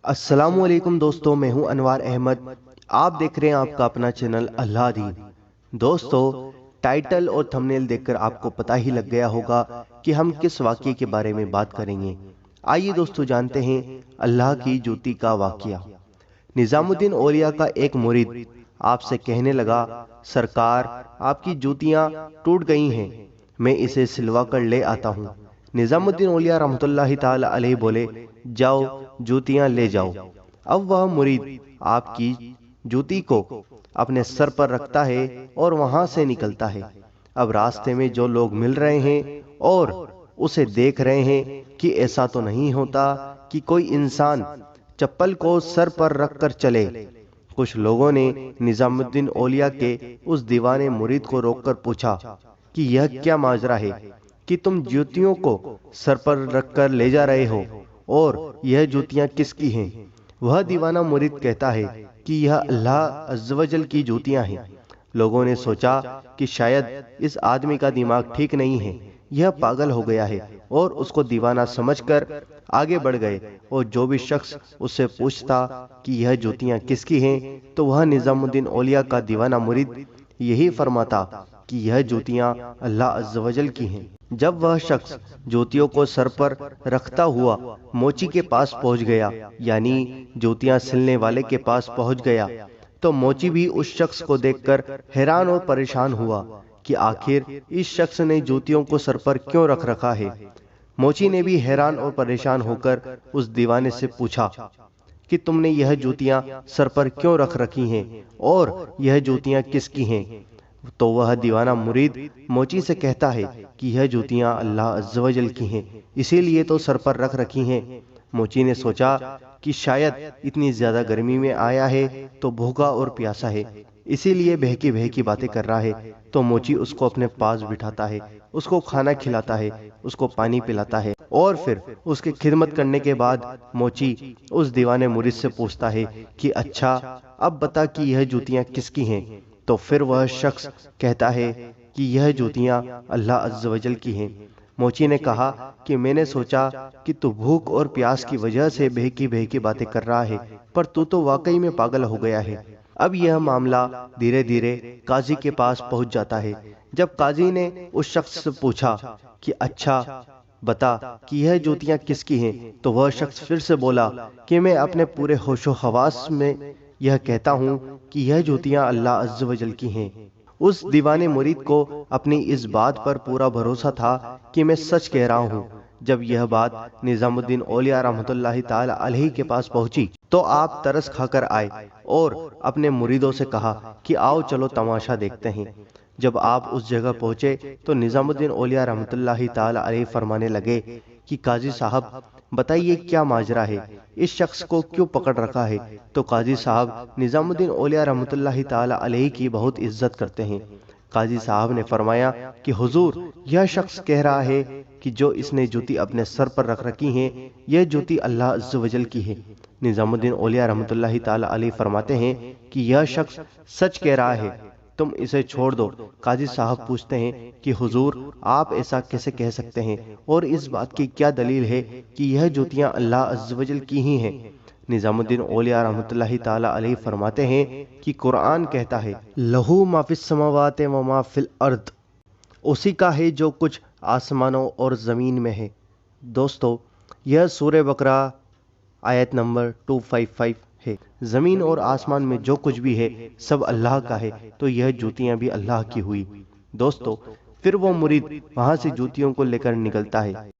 अस्सलामुअलैकुम दोस्तों, मैं हूं अनवार अहमद। आप देख रहे हैं आपका अपना चैनल अल्लाह दीन। दोस्तों, टाइटल और थंबनेल देखकर आपको पता ही लग गया होगा कि हम किस वाक़ये के बारे में बात करेंगे। आइए दोस्तों जानते हैं अल्लाह की जूती का वाक़या। निजामुद्दीन औलिया का एक मुरीद आपसे कहने लगा, सरकार आपकी जूतियां टूट गई हैं, मैं इसे सिलवा कर ले आता हूँ। निजामुद्दीन औलिया रहमतुल्लाहि ताला अलैहि बोले, जाओ जूतियां ले जाओ। अब वह मुरीद आपकी जूती को अपने सर पर रखता है और वहां से निकलता है। अब रास्ते में जो लोग मिल रहे हैं और उसे देख रहे हैं कि ऐसा तो नहीं होता कि कोई इंसान चप्पल को सर पर रखकर चले। कुछ लोगों ने निजामुद्दीन औलिया के उस दीवाने मुरीद को रोककर पूछा कि यह क्या माजरा है कि तुम जूतियों को सर पर रखकर ले जा रहे हो, और यह जूतियां किसकी हैं? वह दीवाना मुरीद कहता है कि यह अल्लाह अज़्ज़वजल की जूतियां हैं। लोगों ने सोचा कि शायद इस आदमी का दिमाग ठीक नहीं है, यह पागल हो गया है, और उसको दीवाना समझकर आगे बढ़ गए। और जो भी शख्स उससे पूछता कि यह जूतियां किसकी हैं, तो वह निजामुद्दीन औलिया का दीवाना मुरीद यही फरमाता कि यह जूतियां अल्लाह अज़्ज़वजल की हैं। जब वह शख्स जूतियों को सर पर रखता हुआ मोची के पास पहुंच गया, यानी जूतियां सिलने वाले के पास पहुंच गया, तो मोची भी उस शख्स को देखकर हैरान और परेशान हुआ कि आखिर इस शख्स ने जूतियों को सर पर क्यों रख रखा है। मोची ने भी हैरान और परेशान होकर उस दीवाने से पूछा कि तुमने यह जूतियां सर पर क्यों रख रखी हैं, और यह जूतियां किसकी हैं? तो वह दीवाना मुरीद मोची से कहता है कि यह जूतियां अल्लाह अज़्ज़वजल की हैं, इसीलिए तो सर पर रख रखी हैं। मोची ने सोचा कि शायद इतनी ज्यादा गर्मी में आया है तो भूखा और प्यासा है, इसीलिए बहकी बहकी बातें कर रहा है। तो मोची उसको अपने पास बिठाता है, उसको खाना खिलाता है, उसको पानी पिलाता है, और फिर उसकी खिदमत करने के बाद मोची उस दीवाने मुरीद से पूछता है कि अच्छा, अब बता कि यह जूतियां किसकी हैं? तो फिर वह शख्स कहता है कि यह जूतियां अल्लाह अज़्ज़वजल की हैं। मोची ने कहा कि मैंने सोचा कि तू भूख और प्यास की वजह से बहकी बहकी बातें कर रहा है, पर तू तो वाकई में पागल हो गया है। अब यह मामला धीरे धीरे काजी के पास पहुंच जाता है। जब काजी ने उस शख्स से पूछा कि अच्छा बता कि यह जूतियां किसकी हैं, तो वह शख्स फिर से बोला कि मैं अपने पूरे होशो हवास में यह कहता हूं कि यह जूतियां अल्लाह अज़्ज़वजल की हैं। उस दीवाने मुरीद को अपनी इस बात पर पूरा भरोसा था कि मैं सच कह रहा हूँ। जब यह बात निजामुद्दीन औलिया रहमतुल्लाहि ताला अलैहि के पास पहुंची, तो आप तरस खाकर आए और अपने मुरीदों से कहा कि आओ चलो तमाशा देखते हैं। जब आप उस जगह पहुंचे तो निजामुद्दीन औलिया रहमतुल्लाहि ताला अलैहि फरमाने लगे कि काजी साहब बताइए क्या माजरा है, इस शख्स को क्यों पकड़ रखा है? तो काजी साहब निजामुद्दीन औलिया रहमतुल्लाहि ताला अलैहि की बहुत इज्जत करते हैं। काजी साहब ने फरमाया कि हुजूर, यह शख्स कह रहा है कि जो इसने जूती अपने सर पर रख रखी है, यह जूती अल्लाह अज़्ज़वजल की है। निजामुद्दीन औलिया रहमतुल्लाहि ताला अलैहि फरमाते हैं कि यह शख्स सच कह रहा है, तुम इसे छोड़ दो। काजी साहब पूछते हैं कि हुजूर, आप ऐसा कैसे कह सकते हैं, और इस बात की क्या दलील है कि यह जूतियां अल्लाह अज़्ज़वजल की ही हैं? निजामुद्दीन औलिया रहमतुल्लाहि ताला अलैहि फरमाते हैं कि कुरान कहता है, लहू मा फिस समावाति व मा फिल अर्द, उसी का है जो कुछ आसमानों और ज़मीन में है। दोस्तों, यह सूरह बकरा आयत नंबर 255 है। जमीन और आसमान में जो कुछ भी है सब अल्लाह का है, तो यह जूतियां भी अल्लाह की हुई। दोस्तों, फिर वो मुरीद वहां से जूतियों को लेकर निकलता है।